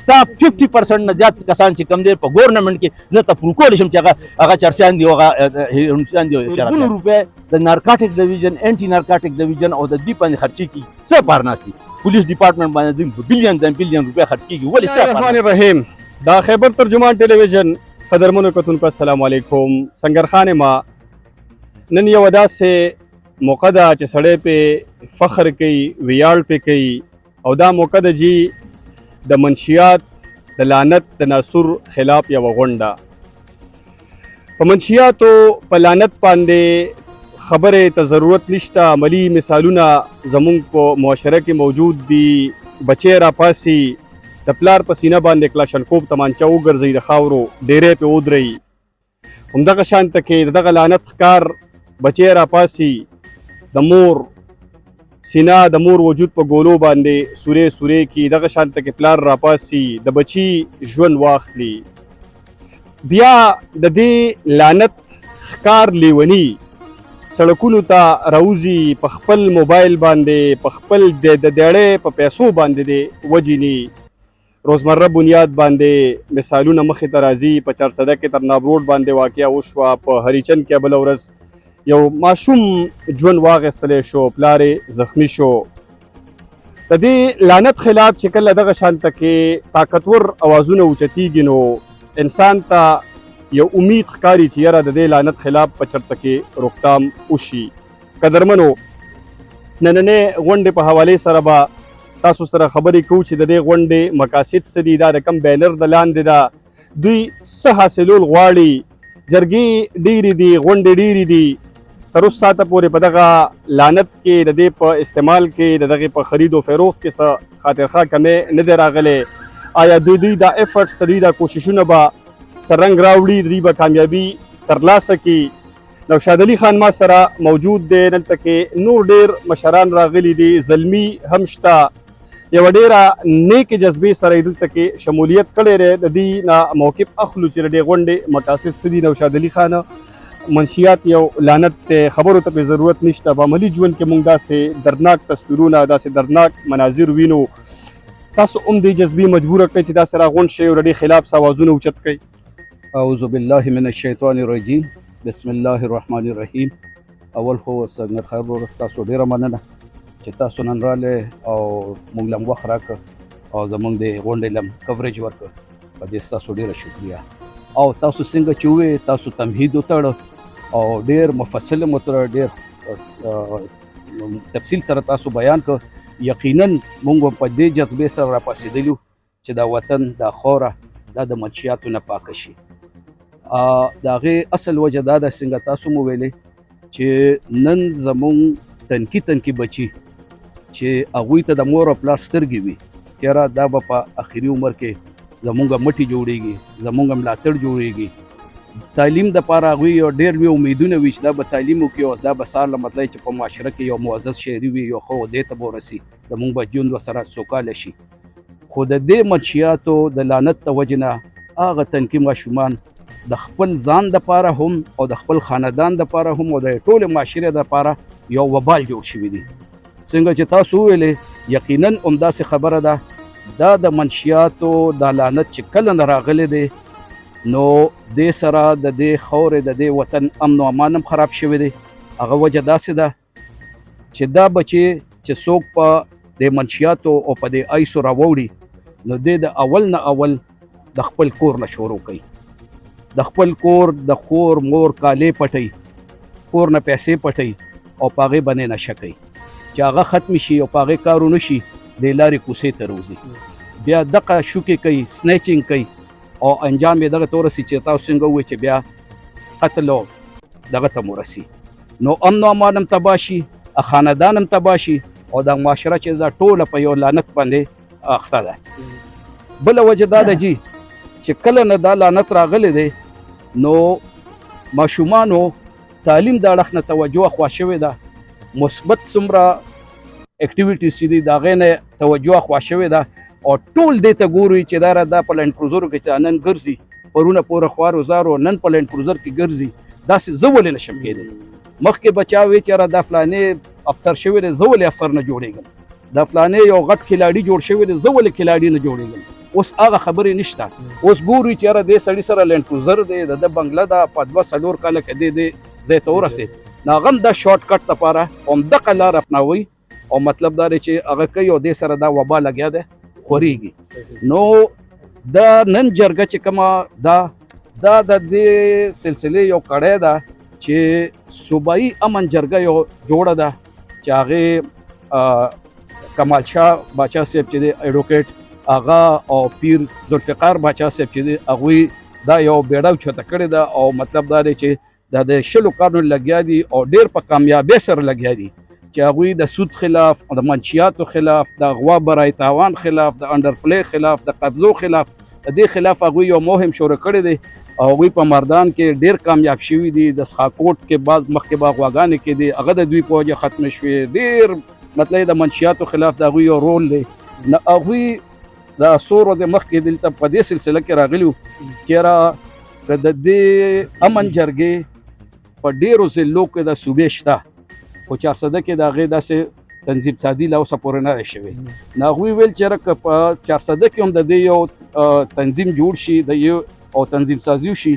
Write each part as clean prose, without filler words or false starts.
ستا 50% نه زیات کسان چې کم دي په ګورنمنت کې زه ته پروف کولی شم چې هغه چرسیان دي او هغه هیروینسیان دي زرګونو روپۍ د نارکاټیک ډیویژن انټي نارکاټیک ډیویژن او د دې باندې خرچي کیږي څه پار ناستي پولیس ډپارټمنټ باندې بلین روپۍ خرچ کیږي ولې څه الرحمن الرحیم دا خیبر ترجمان ټلویزیون قدرمنو کتونکو السلام علیکم سنگر خان ما نن یو داسې موقع ده چې سړی پې فخر کوي ویاړ پې کوي او دا موقع ده جی د منشیات د لعنت د ناسور خلاف یوه غونډه په منشیاتو په لعنت باندې خبرې ته ضرورت نشته عملي مثالونه زمونږ په معاشره کې موجود دي بچی راپاسي د پلار په سینه باندې کلاشنکوف تمانچه وګرځي د خاورو ډیرې پې ودرئ همدغه شانته کې د دغه لعنت ښکار بچی راپاسي د مور سینا د مور وجود په ګولو باندې سورې سورې کی دغه شانته کې پلار راپاسي د بچی ژوند واخلي بیا د دې لعنت ښکار لیونی سړکونو ته راوځي په خپل موبایل باندې په خپل د دیړې په پیسو باندې دی وجینی روزمره بنیاد باندې مثالونه مخې ته راځي په چارسده کې ترناب روډ باندې واقعه وشوه په هریچند کې بله ورځ یو ماشوم ژوند واخیستلی شو پلار زخمی شو د دې لعنت خلاف چې کله دغه شانته کې طاقتور اوازونه اوچتیږي نو انسان ته یو امید ښکاري چې یاره د دې لعنت خلاف په چرته کې روکتام وشي قدرمنو نننې غونډې په حوالې سره به تاسو سره خبرې کوو چې د دې غونډې مقاصد څه دي دا د کم بینر د لاندې ده دوی څه حاصلول غواړي جرګې ډیرې دي غونډې ډیرې دي تر اوس ساعته پورې په دغه لعنت کې د دې په استعمال کې د دغې په خرید و فروخت کې څه خاطرخواه کمې نه دی راغلی آیا دوی دا ایفرټس دوی دا کوششونه به سرنګ راوړي دوی به کامیابي ترلاسه کړي نوشاد علي خان ما سره موجود دی دلته کې نور ډیر مشران راغلي دي زلمي هم شته یوه ډیره نیکې جذبې سره یې دلته کې شمولیت کړی دی د دې نه موقف اخلو چې د دې غونډې مقاصد څه دي نوشاد علي خان منشیات یو لعنت دی خبرو ته پې ضرورت نشته په عملي ژوند کې موږ داسې دردناک تصویرونه داسې دردناک مناظر وینو تاسو هم دې جذبې مجبوره کړئ چې داسې راغونډ شئ او د دې خلاف څه اوازونه اوچت کړئ اعوذ بالله من الشیطان الرجیم بسم الله الرحمن الرحیم اول خو سنگر خیر ورځ تاسو ډیره مننه چې تاسو نن راغلی او موږ لم وخت راکړ او زموږ د غونډې لم کوریج ورکړ په دې ستاسو ډیره شکریه او تاسو څنګه چې ووې تاسو تمهید وتړه او ډیر مفصل متره ډیر تفصیل سره تاسو بیان کړ یقینا موږ په دې جذبې سره راپاسېدلو چې دا وطن دا خوره دا د منشیاتو نه پاکه شي د هغې اصل وجه دا ده څنګه تاسو مو ویلې چې نن زموږ تنکي بچي چې هغوی ته د مور او پلار سترګې وي تیاره دا به په اخري عمر کې زموږ مټې جوړېږي زموږ ملاتړ جوړېږي تعلیم دپاره هغوی یو ډېر لوی امیدونه وي چې دا به تعلیم وکړي او دا به سهار له مطلب چې په معاشره کې یو معزز شهري وي یو ښه عهدې ته به ورسي زموږ به ژوند ورسره سوکاله شي خو د دې منشیاتو د لعنت د وجې نه هغه تنکي ماشومان د خپل ځان دپاره هم او د خپل خاندان دپاره هم او د ټولې معاشرې دپاره یو وبال جوړ شوي دي څنګه چې تاسو وویلې یقینا همداسې خبره ده دا د منشیاتو دا لعنت چې کله نه راغلی دی نو دې سره د دې خاورې د دې وطن امن و امان هم خراب شوی دی هغه وجه داسې ده چې دا بچې چې څوک په دې منشیاتو او په دې ایسو راوړي نو دې د اول نه اول د خپل کور نه شروع کوي د خپل کور د خور مور کالې پټوي کور نه پیسې پټوي او په هغې باندې نشه کوي چې هغه ختم شي او په هغې کار ونه شي د لارې کوڅې ته روځي بیا دغه شوکې کوي سنیچنګ کوي او انجام یې دغه ته ورسي چې تاسو څنګه ووایئ چې بیا قتل او دغه ته مو رسي نو امن و امان هم تباه شي خاندان هم تباه شي او دا معاشره چې دا ټوله په یو لعنت باندې اخته ده بله وجه دا ده جي چې کله نه دا لعنت راغلی دی نو ماشومانو تعلیم د اړخ نه توجه خوا شوې ده مثبت څومره اکټیویټیز چې دي د هغې نه توجه خوا شوې ده او ټول دې ته ګوري چې دا په لینډ کروزرو کې چې نن ګرځي پرونه پوره خوار وزارو نن په لینډ کروزر کې ګرځي داسې زه ولې نشم کېدی مخکې بچا وی چې دا فلانې افسر شوی دی زه ولې افسر نه جوړېږم د فلانې یو غټ کھلاډي جوړ شوی دی، زه ولې کھلاډي نه جوړېږم؟ اوس هغه خبرې نشته. اوس ګوري چې یاره دې سړي سره لینډ کروزر دی، د بنګله ده، په 2-4 کاله کې دې ځای ته ورسېد. نو هغه هم د شارټ کټ لپاره همدغه لار اپناوي او مطلب دا دی چې هغه کوي او دې سره دا وبا لګیا دی خورېږي. نو دا نن جرګه چې کومه دا د دې سلسلې یو کړی ده چې صوبایي امن جرګه یو جوړه ده چې هغې کمال شاه باچا صاحب چې دی ایډوکیټ هغه او پیر ذوالفقار باچا صاحب چې دی هغوی دا یو بیړه اوچته کړې ده او مطلب دا دی چې دا د 20 کارونو لګیا دي او ډېر په کامیابۍ سره لګیا دي چې هغوی د سود خلاف، د منشیاتو خلاف، د غوا برای تاوان خلاف، د انډر پلی خلاف، د قبضو خلاف، د دې خلاف هغوی یو مهم شروع کړی دی او هغوی په مردان کې ډېر کامیاب شوي دي. د سخاکوټ کې بعض مخکې به غواګانې کې دي هغه د دوی په وجه ختمې شوې. ډېر مطلب د منشیاتو خلاف د هغوی یو رول دی. نو هغوی د څو ورځې مخکې دلته په دې سلسله کې راغلي وو چې یاره که د دې امن جرګې په ډېرو ضلعو کې د صوبې شته خو 400 کې د هغې داسې تنظیم سازي لا اوسه پورې نه دی شوې. نو هغوی ویل چې یاره که په 400 کې هم د دې یو تنظیم جوړ شي د یو او تنظیم سازي وشي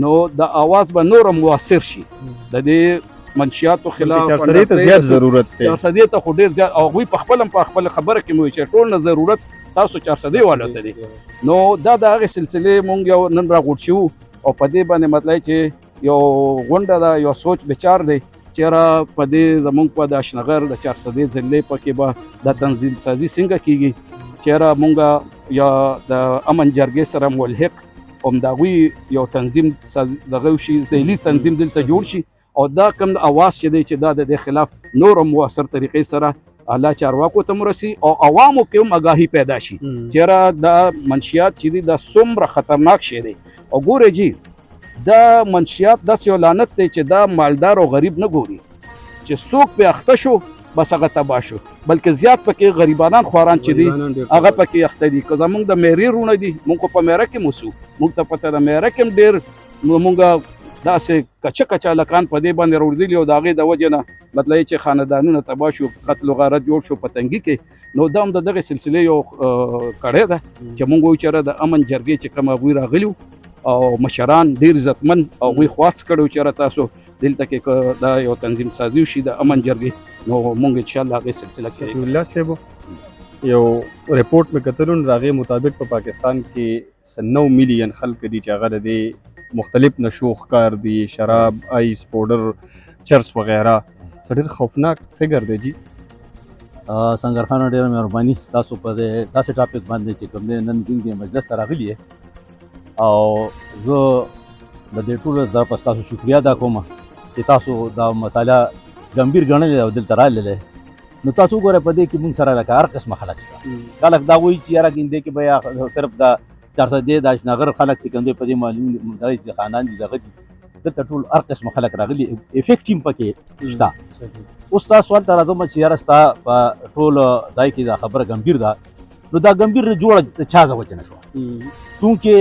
نو د اواز به نور موثر شي د دې منشیاتو خلاف. 400 ته زیات ضرورت دی، 400 ته خو ډېر زیات او هغوی په خپل خبره کې مو چې ټول نه ضرورت تاسو 400 والو ته دي. نو دا د هغې سلسلې مونږ یو نن راغوټ شو او په دې باندې مطلب چې یو غونډه ده، یو سوچ بچار دی چې یاره په دې زمونږ په د اشنغر د 400 ضلعې پکې به د تنظیم سازي څنګه کیږي چې یاره مونږ یا د امن جرګې سره ملحق همدغوی یو تنظیم دغه وشي، ذیلي تنظیم دلته جوړ شي او دا کوم اواز چې دی چې دا د دې خلاف نور مؤثر طریقې سره اعلی چارواکو ته مرسي او عوامو کې هم آګاهي پیدا شي چې یاره دا منشیات چې دي دا څومره خطرناک شی دی. او ګورئ جی دا منشیات داسې یو لعنت دی چې دا مالدار او غریب نه ګوري چې څوک پې اخته شو بس هغه تباه شو، بلکې زیات پکې غریبانان خواران چې دي هغه پکې اخته دي. که زمونږ د میرې رونه دي مونږ خو په میره کې موسو، مونږ ته پته د میره کې هم ډېر مونږ داسې کچه کچه هلکان په دې باندې راوړدلي او د هغې د وجې نه مطلب چې خاندانونه تباه شو، قتل و غارت جوړ شو په تنګي کې. نو دا هم د دغې سلسلې یو کړی ده چې مونږ وایو چې یاره د امن جرګې چې کوم هغوی راغلي او مشران ډېر عزتمن او هغوی خواست کړی چې یاره تاسو دلته کې دا یو تنظیم سازي وشي د امن جرګې نو مونږ انشاءالله هغې سلسله کې الله صاحب یو ریپورټ مې کتلو د هغې مطابق په پاکستان کې 9 ملین خلک دي چې هغه د دې مختلف نشو ښکار دي، شراب، آیس پاوډر، چرس وغیرہ. ډېر خوفناک فګر دی جی. سنگر خان ډېره مهرباني تاسو په داسې ټاپک باندې چې کوم دی نن زموږ دې مجلس ته راغلي یې او زه د دې ټولو طرفه ستاسو شکریا ادا کوم چې تاسو دا مسله ګمبیر ګڼلې او دلته راغللی. نو تاسو وګورئ په دې کې مونږ سره لکه هر قسمه خلک شته. خلک دا وایي چې یاره دې کې به صرف د 400 د اشنغر خلک چې کوم دی په دې معلوم دغه چې خانان دي دغه دي دلته ټول هر قسمه خلک راغلي، افیکټ هم پکې شته. اوس تا سوال ته راځم چې یاره ستا په ټول ځای کې دا خبره ګمبیر ده، نو دا ګمبیر جوړه د چا د وجې نه شوه؟ چونکې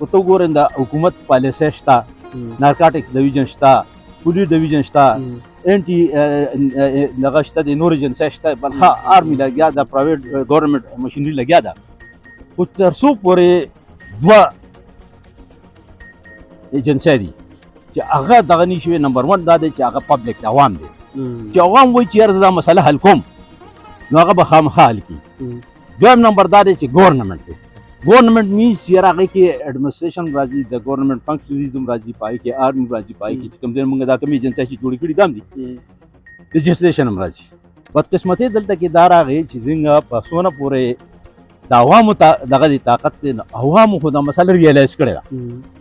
ورته وګورئ د حکومت پالیسۍ شته، نارکاټکس ډویژن شته، پولیس ډویژن شته، انټي دغه شته، د نور ایجنسۍ شته، بلخه آرمي لګیا ده، پرایویټ ګورنمنټ مشینري لګیا ده. خو تر څو پورې 2 ایجنسۍ دي چې هغه دغه نه شوي. نمبر 1 دا دی چې هغه پبلک عوام دی چې عوام وایي چې یاره زه دا مسله حل کوم نو هغه به خامخا حل کړي. دویم نمبر دا دی چې ګورنمنټ دی. ګورنمنٹ مینس چې هغه کې ایڈمنسټریشن راځي، د ګورنمنٹ فنکشنریزم راځي، پای کې آرمي راځي، پای کې چې کوم دین موږ دا کوم ایجنسۍ چې جوړې کړي دام دي، لیجسلیشن هم راځي. بدقسمتي دلته کې دا راغی چې څنګه په څونه پورې د عوامو دغه د طاقت دی، عوامو خو دا مسله ریالایز کړې ده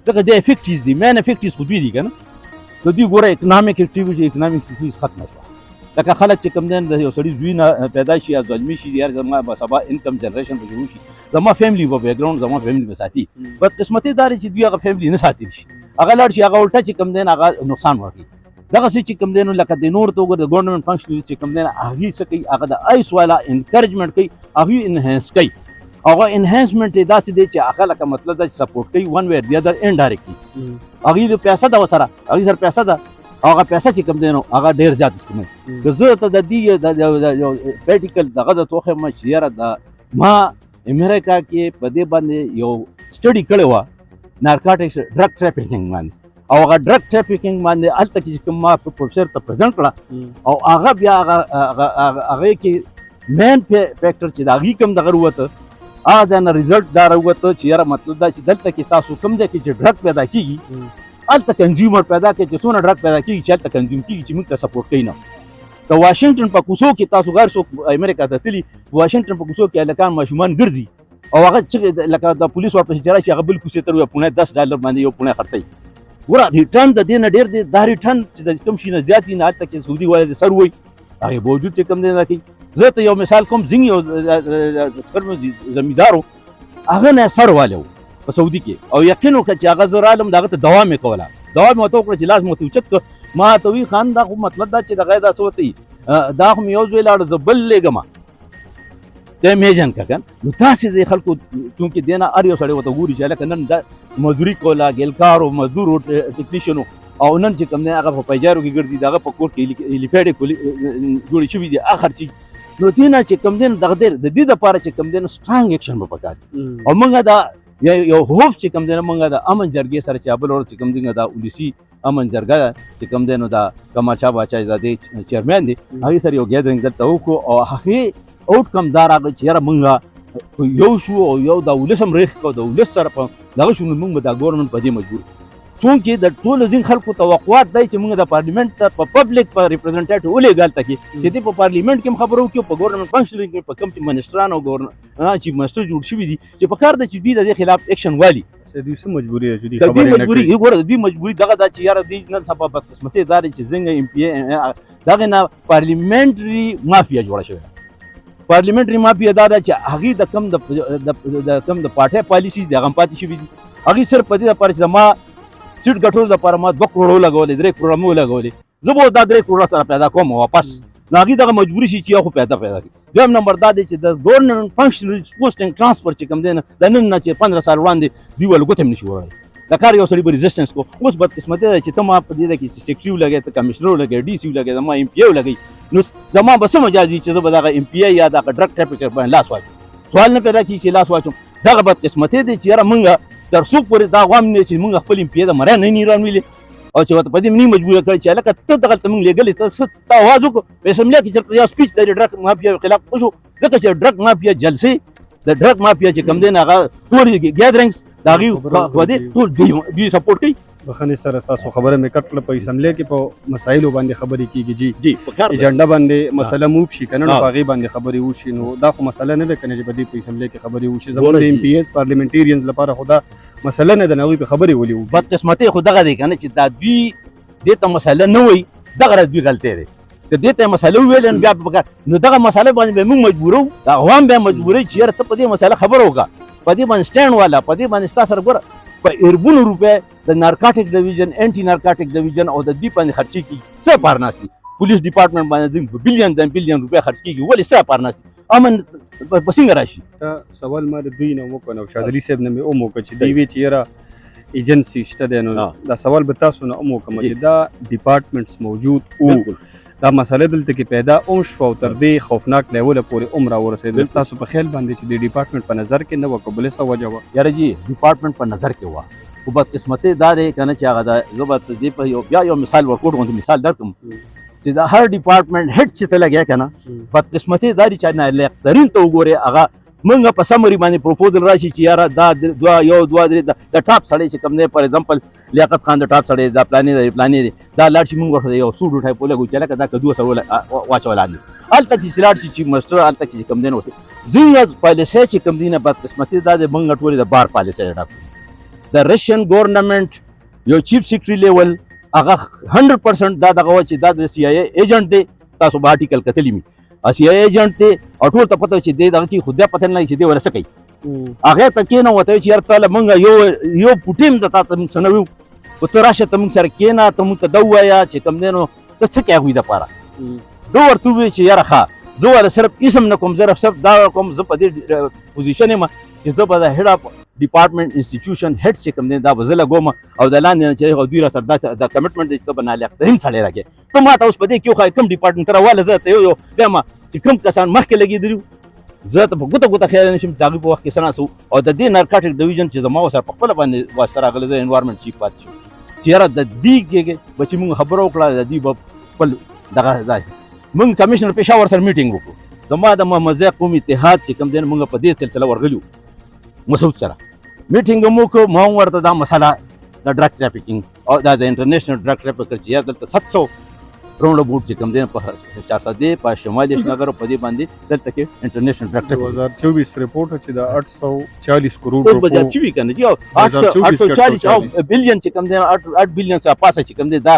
ځکه د افیکټیز دي، مین افیکټیز خو دوی دي که نه. د دوی ګوره اکنامک اکټیویټي، اکنامک اکټیویټیز ختمه شوه. لکه خلک چې کوم دی د یو سړي زوی نه پیدا شي یا ظلمي شي، یار زما به سبا انکم جنریشن به شروع شي، زما فیملی به بیک ګراوند زما فیملی به ساتي. بدقسمتي دا چې دوی هغه فیملی نه ساتلی شي، هغه لاړ شي هغه الټه چې کوم دی هغه نقصان ورکوي. دغسې چې کوم دی نو لکه د نور ته وګوره د ګورنمنټ فنکشنریز چې کوم دی هغوی څه کوي، هغه د آیس والا انکریجمنټ کوي، هغوی انهانس کوي. هغه انهانسمنټ یې داسې دی چې هغه لکه مطلب دا چې سپورټ کوي ون وی دی ادر انډایرکټلی. هغوی د پیسه ده ورسره، هغوی سره پیسه ده هغه پیسې چې کوم دی نو هغه ډېر زیات استعمال که زه ته د دې یو پریکټیکل دغه درته وښیم چې یاره د ما امریکا کې په دې باندې یو سټډي کړې وه نارکاټکس ډرګ ټریفیکینګ باندې او هغه ډرګ ټریفیکینګ باندې هلته کې چې کوم ما پروفیسر ته پرزنټ کړه او هغه بیا هغې کې مین فیکټر چې د هغې کوم دغه ووته هغه ځای نه ریزلټ دا راووته چې یاره مطلب دا چې دلته کې تاسو کوم ځای کې چې ډرګ پیدا کېږي هلته کنزیومر پیدا کړي چې څونه ډرګ پیدا کېږي چې هلته کنزیوم کېږي چې موږ ته سپورټ کوي نه د واشنګټن په کوڅو کې تاسو غیر څوک امریکا ته تللي واشنګټن په کوڅو کې هلکان ماشومان ګرځي او هغه چې لکه د پولیس ورپسې چې راشي هغه بل کوڅې ته وایي پوڼه $10 باندې یو پوڼه خرڅوي ګوره ریټرن د دې نه ډېر دی دا ریټرن چې د کوم شي نه زیات وي نه هلته کې سعودي والي د سر وایي هغې باوجود چې کوم دی نه کوي زه ته یو مثال کوم ځینې یو زمیندار و هغه نه سر والی و په سعودي کې او یقین وکړه چې هغه زه رالم د هغه ته دوام یې کوله دوام مې ورته وکړه چې لاس مې ورته اوچت کړه ما ته وی خان دا خو مطلب دا چې دغه دا څه ورته وي دا خو مې یو ځای لاړه زه بل لېږم ته میجن که که نو تاسې د خلکو چونکې دې نه هر یو سړی ورته ګوري چې هلکه نن دا مزدوري کوله ګیلکار و مزدور و ټیکنیشین و او نن چې کوم دی هغه په پیجارو کې ګرځي د هغه په کور کې هیلیپیډ جوړې شوي دي هغه خرڅي نو دې نه چې کوم دی نو دغه د دې دپاره چې کوم دی نو سټرانګ ایکشن به پکار او موږ دا یو هوف چې کوم دی نو موږ د امن جرګې سره چې بل ورځ چې کوم دی دا ولسي امن جرګه چې کوم دی نو دا کمال شاه باچازادې چیرمن دی هغې سره یو ګیدرینګ دلته وکړو او هغې آوټ کم دا راغی چې یاره موږ یو شو او یو د ولس هم ریښ کړو د ولس سره په دغه شو نو موږ به دا ګورنمنټ په دې مجبور چونکې د ټولو ځینې خلکو توقعات دی چې موږ د پارلیمنټ ته په پبلک په ریپرزنټیټ ولېږه هلته کې چې دې په پارلیمنټ کې هم خبره وکړو په ګورنمنټ فنکشن کې په کوم چې منسټران او چیف منسټر جوړ شوي دي چې په کار ده چې دوی د دې خلاف ایکشن والي دوی څه مجبوري ده چې دوی د خبرې دوی نه مجبوري کوي ګوره د دوی مجبوري دغه ده چې یاره دوی نن سبا بدقسمتي دا دی چې څنګه ایم پی ای دغې نه پارلیمنټري مافیا جوړه شوې ده پارلیمنټري مافیا دا ده چې هغې د کوم د پارټۍ پالیسیز دي هغه هم پاتې شوي دي هغې صرف په دې لپاره چې زما سیټ ګټلو لپاره ما 2 کروړ ولګولې 3 کروړ مې ولګولې زه به دا 3 کروړ سره پیدا کوم واپس نو هغې دغه مجبوري شي چې یو خو پیدا کړي دویم نمبر دا دی چې د ګورنمنټ فنکشنري پوسټینګ ټرانسفر چې کوم دی نه د نن نه چې 15 سال وړاندې دوی ول ګوتې هم نشي وړلی د کار یو سړي به ریزسټنس کو اوس بدقسمتي ده چې ته ما په دې ده کې سیکرټري ولګې ته کمشنر ولګې ډي سی ولګې زما ایم پی ای ولګې نو زما به څه مجاز وي چې زه به دغه ایم پی ای یا دغه ډرګ ټریفیکر باندې لاس واچوم سوال نه پیدا کېږي چې لاس واچوم دغه بدقسمتي دی چې یاره موږ تر څو پورې دا غوام نه چې موږ خپل ایم پی ای د مرۍ نه رانولې او چې ورته په دې مې مجبوره کړې چې هلکه ته دغلته موږ لېږلې ته څه ته اواز وکړو په اسمبلیا کې چېرته یو سپیچ د ډرګ مافیا خلاف وشو ځکه چې ډرګ مافیا جلسې د ډرګ مافیا چې کوم دی نه هغه ټول ګیدرینګس د هغې ټول دوی سپورټ کوي بخښنې سره ستاسو خبره مې کټ کړه په اسمبلیا کې په مسایلو باندې خبرې کېږي جی په کار ده. ایجنډا باندې مسله موب شي که نه نو ها. په هغې باندې خبرې وشي نو دا خو مسله نه ده که نه چې په دې په اسمبلیا کې خبرې وشي زموږ ګوره د جی. ایم پی ایس پارلیمنټیرینز لپاره خو دا مسله نه ده نو هغوی په خبرې ولې وکړي بدقسمتي خو دغه دی که نه چې دا دوی دې ته مسله نه وایي دغه دوی غلطی دی که دې ته مسله وویلې نو بیا په کار نو دغه مسله باندې به موږ مجبورو د عوام بیا مجبوروي چې یاره ته په دې مسله خبره وکړه په دې باندې سټینډ والا په دې باندې ستا سره ګوره په اربونو روپۍ د نارکاټک ډویژن انټي نارکاټک ډویژن او د دوی باندې خرچې کېږي څه پار ناست دي پولیس ډپارټمنټ باندې دوی په بلیون روپۍ خرڅ کېږي ولې څه پار ناست دي امن په څنګه راشي دا سوال ما د دوی نه وکړ نوشاد علي صاحب نه مې وکړ چې دوی وی چې یاره ایجنسی شته دی نو ها. دا سوال به تاسو نه وکړم جی. چې دا ډپارټمنټس موجود وو بالکل دا مسله دلته کې پیدا هم شوه او تر دې خوفناک لیوله پورې هم راورسېدل بالکل. ستاسو په خیال باندې چې د ډپارټمنټ په نظر کې نه وه که بلې څه وجه وه یاره جی ډپارټمنټ په نظر کې وه خو بدقسمتي دا دی که نه چې هغه د زه به دې په بیا یو مثال ورکوټ غوندې مثال درکړم چې د هر ډپارټمنټ هیډ چې ته لګیا که نه بدقسمتي دا دی چې نالایق ترین ته وګورې هغه موږ په سمري باندې پروپوزل راشي چې یاره دا یو دوه درې د ټاپ سړی چې کوم دی فار ایگزامپل لیاقت خان د ټاپ سړی دا پلانې دی دا لاړ شي موږ ورته یو سوډ وټای په لګو چې لکه دا کدو سره واچول لاندې هلته چې لاړ شي چیف منسټر هلته چې کوم دی نو ځینې پالیسۍ چې کوم دی نه بدقسمتي دا دی موږ ټولې د بار پالیسۍ ډاکو د رشین ګورنمنټ یو چیف سیکرټري لیول هغه 100% دا دغه و چې دا د سی آی ای ایجنټ دی تاسو به آرټیکل کتلی مي سی آی ای ایجنټ دی او ټول ته پته چې دی دغه کې خو دې پته نه لګي چې دی ولا څه کوي هغې ته کېنه ورته وایي چې یار تاله موږ یو پوټي هم د تا ته موږ څه نه ویو خو ته راشه ته موږ سره کېنه ته موږ ته دا ووایه چې کوم دی نو ته څه کوې هغوی دپاره ده ورته ووایي چې یاره ښه زه والا صرف اسم نه کوم زه صرف دا کوم زه په دې پوزیشن یم چې زه به د هیډ اف ډپارټمنټ انسټیټیوشن هیډ چې کوم دی دا به زه لګوم او د لاندې نه چې دوی راسره دا کمټمنټ دی چې ته به نالیاق ترین سړی راکړې ته ما ته اوس په دې کې وښایې کوم ډپارټمنټ ته راواله زه ته یو وایم چې کوم کسان مخکې لګېدلي زه ته په ګوته خیال نشم چې د هغوی په وخت کې څه ناست او د دې نارکاټک ډویژن چې زما ورسره په خپله باندې واسطه راغلی زه انوایرمنټ چیف پاتې شوم چې یاره د دې کې به چې موږ خبره وکړه د دوی به خپل دغه ځای موږ کمیشنر پېښور سره میټینګ وکړو زما د محمد قوم اتحاد چې کوم دی موږ په دې سلسله ورغلي وو مسعود سره میټینګ مو وکړو ما هم ورته دا مسله د ډرګ ټرافیکینګ او دا د انټرنیشنل ډرګ ټرافیکر چې یاره دلته 700 راوند بوټ چې کوم دی په 400 په شمالي شناګر په دې باندې دلته کې انټرنیشنل ډرګ ټرافیک 2024 رپورټ چې د 840 کروڑ اوس روپو بجا چې وی کنه چې 840 او بلین چې کوم دی 8 بلین څخه پاسه چې کوم دی دا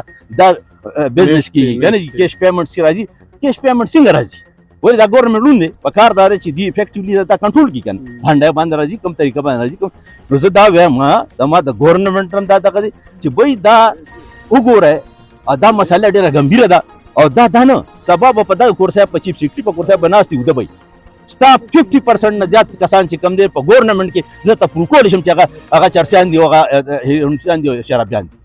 بزنس کې کنه کیش پیمنټ چې راځي کیش پیمنټ څنګه راځي ولې دا ګورنمنت لون دی په کار دار چې دی افیکټیولی دا کنټرول کی کنه باندې باندې راځي کوم طریقه باندې راځي کوم نو زه دا وایم ما د ګورنمنت هم دا دغه چې وای دا وګوره دا مسله ډیره ګمبیره ده او دا نه سبب په دغه کورسای په چیف سیکرټری په کورسای بناستي وده وي ستا 50% نه زیات کسان چې کم دي په ګورنمنت کې زه ته پروکول شم چې هغه چرسیان دي او هغه شرابیان دي